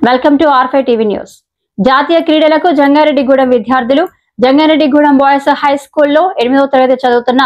Welcome to R5 TV news. జాతీయ క్రీడలకు జంగారెడ్డిగూడెం విద్యార్థులు జంగారెడ్డిగూడెం బాయ్స్ హై స్కూల్లో 8వ తరగతి చదువుతున్న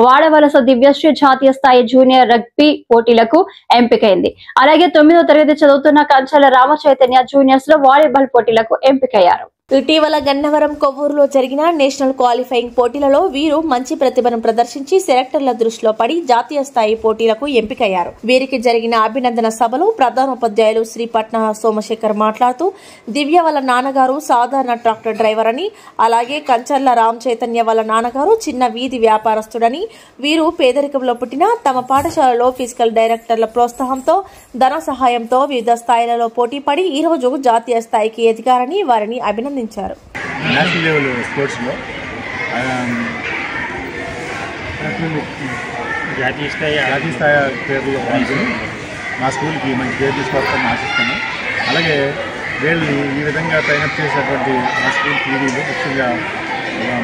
వాడవలస దివ్యశ్రీ జాతీయ స్థాయి జూనియర్ రగ్బీ పోటీలకు ఎంపికైంది. అలాగే 9వ తరగతి చదువుతున్న కంచల రామ చైతన్య జూనియర్స్ లో వాలీబాల్ పోటీలకు ఎంపికయ్యారు. ఇటీవల గన్నవరం కొవ్వూరులో జరిగిన నేషనల్ క్వాలిఫైయింగ్ పోటీలలో వీరు మంచి ప్రతిభను ప్రదర్శించి సెలెక్టర్ల దృష్టిలో పడి జాతీయ స్థాయి పోటీలకు ఎంపికయ్యారు. వీరికి జరిగిన అభినందన సభలో ప్రధానోపాధ్యాయులు శ్రీ పట్న సోమశేఖర్ మాట్లాడుతూ దివ్య వాళ్ళ నాన్నగారు సాధారణ ట్రాక్టర్ డ్రైవర్ అని, అలాగే కంచర్ల రామ్ చైతన్య వాళ్ళ నాన్నగారు చిన్న వీధి వ్యాపారస్తుడని, వీరు పేదరికంలో పుట్టిన తమ పాఠశాలలో ఫిజికల్ డైరెక్టర్ల ప్రోత్సాహంతో ధన సహాయంతో వివిధ స్థాయిలలో పోటీ పడి ఈ రోజు జాతీయ స్థాయికి ఎదిగారని వారిని అభినందించారు. నేషనల్ లెవెల్ స్పోర్ట్స్లో జాతీయ స్థాయి పేర్లు పాల్గొని మా స్కూల్కి మంచి పేరు తీసుకొస్తామని ఆశిస్తున్నాం. అలాగే వీళ్ళని ఈ విధంగా ట్రైనప్ చేసినటువంటి మా స్కూల్ పీడీలు ముఖ్యంగా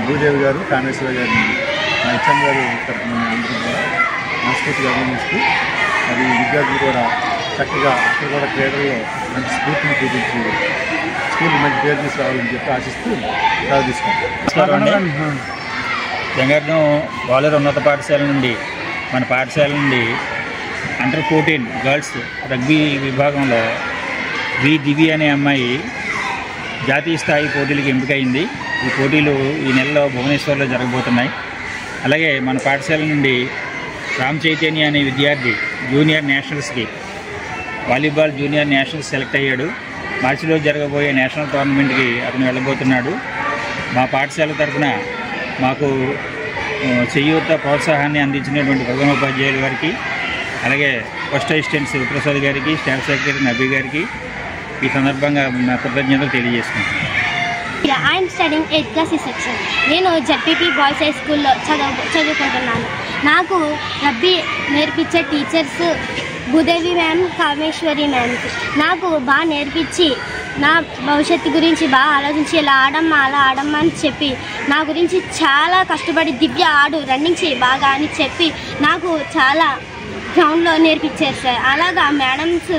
భూదేవి గారు, కామేశ్వర గారిని మా హెచ్ఎం గారు తరఫున అందరూ కూడా మనస్ఫూర్తిగా అభినందిస్తూ అది విద్యార్థులు కూడా చక్కగా అక్కడ కూడా క్రీడల్లో మంచి స్ఫూర్తిని చూపించి స్కూల్ మంచి పేరు తీసుకురావాలని చెప్పి ఆశిస్తూ సెలవు తీసుకుంటాం. జంగారెడ్డిగూడెం బాలుర ఉన్నత పాఠశాల నుండి మన పాఠశాల నుండి అండర్ 14 గర్ల్స్ రగ్బీ విభాగంలో వి దివ్య అనే అమ్మాయి జాతీయ స్థాయి పోటీలకు ఎంపికైంది. ఈ పోటీలు ఈ నెలలో భువనేశ్వర్లో జరగబోతున్నాయి. అలాగే మన పాఠశాల నుండి రామ్ చైతన్య అనే విద్యార్థి జూనియర్ నేషనల్స్కి వాలీబాల్ జూనియర్ నేషనల్స్ సెలెక్ట్ అయ్యాడు. మార్చిలో జరగబోయే నేషనల్ టోర్నమెంట్కి అతను వెళ్ళబోతున్నాడు. మా పాఠశాల తరఫున మాకు చేయూత ప్రోత్సాహాన్ని అందించినటువంటి ప్రధానోపాధ్యాయుల గారికి, అలాగే ఫస్ట్ అసిస్టెంట్ శివప్రసాద్ గారికి, స్టాఫ్ సెక్రటరీ నబీ గారికి ఈ సందర్భంగా నా కృతజ్ఞతలు తెలియజేసుకుంటున్నాను. I'm studying 8th class section. నేను జెడ్పీపీ బాయ్స్ హై స్కూల్లో చదువుకుంటున్నాను. నాకు రబ్బీ నేర్పించే టీచర్స్ భూదేవి మ్యామ్, కామేశ్వరి మ్యామ్కి నాకు బాగా నేర్పించి నా భవిష్యత్తు గురించి బాగా ఆలోచించి ఇలా ఆడమ్మా అలా ఆడమ్మా అని చెప్పి నా గురించి చాలా కష్టపడి దివ్య ఆడు రన్నింగ్ చేయి బాగా అని చెప్పి నాకు చాలా గ్రౌండ్లో నేర్పించారు సార్. అలాగా మేడమ్స్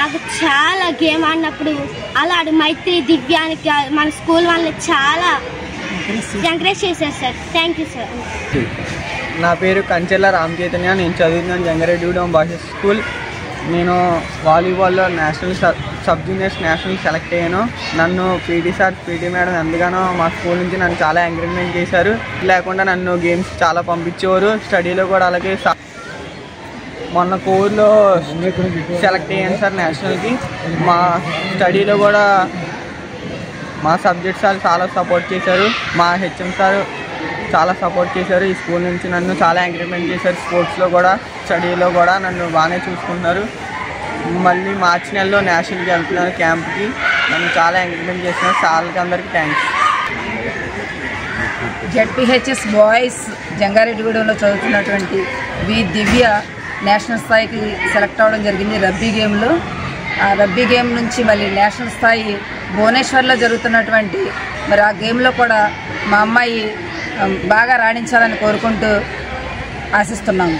నాకు చాలా గేమ్ ఆడినప్పుడు అలా ఆడు మైత్రి దివ్యానికి మన స్కూల్ వాళ్ళని చాలా ఎంకరేజ్ చేశారు సార్. Thank you sir. నా పేరు కంచెల రామ్ చైతన్య. నేను చదువుతున్నాను జంగారెడ్డిగూడెం బాయ్స్ స్కూల్. నేను వాలీబాల్లో national sub juniors national select అయ్యాను. నన్ను పీటీ మేడం ఎంతగానో మా స్కూల్ నుంచి నన్ను చాలా ఎంకరేజ్మెంట్ చేశారు. లేకుండా నన్ను గేమ్స్ చాలా పంపించేవారు. స్టడీలో కూడా అలాగే మొన్న కోర్లో సెలెక్ట్ అయ్యాను సార్ నేషనల్కి. మా స్టడీలో కూడా మా సబ్జెక్ట్స్ సార్ చాలా సపోర్ట్ చేశారు. మా హెచ్ఎం సార్ చాలా సపోర్ట్ చేశారు. ఈ స్కూల్ నుంచి నన్ను చాలా ఎంకరేజ్మెంట్ చేశారు. స్పోర్ట్స్లో కూడా స్టడీలో కూడా నన్ను బాగానే చూసుకుంటున్నారు. మళ్ళీ మార్చి నెలలో నేషనల్కి వెళ్తున్నాను క్యాంప్కి. నన్ను చాలా ఎంకరేజ్మెంట్ చేస్తున్నారు. సార్లకి అందరికీ థ్యాంక్స్. జెడ్పీహెచ్ఎస్ బాయ్స్ జంగారెడ్డిగూడెంలో చదువుతున్నటువంటి వి దివ్య నేషనల్ స్థాయికి సెలెక్ట్ అవ్వడం జరిగింది రబ్బీ గేమ్లో. ఆ రబ్బీ గేమ్ నుంచి మళ్ళీ నేషనల్ స్థాయి భువనేశ్వర్లో జరుగుతున్నటువంటి మరి ఆ గేమ్లో కూడా మా అమ్మాయి బాగా రాణించాలని కోరుకుంటూ ఆశిస్తున్నాము.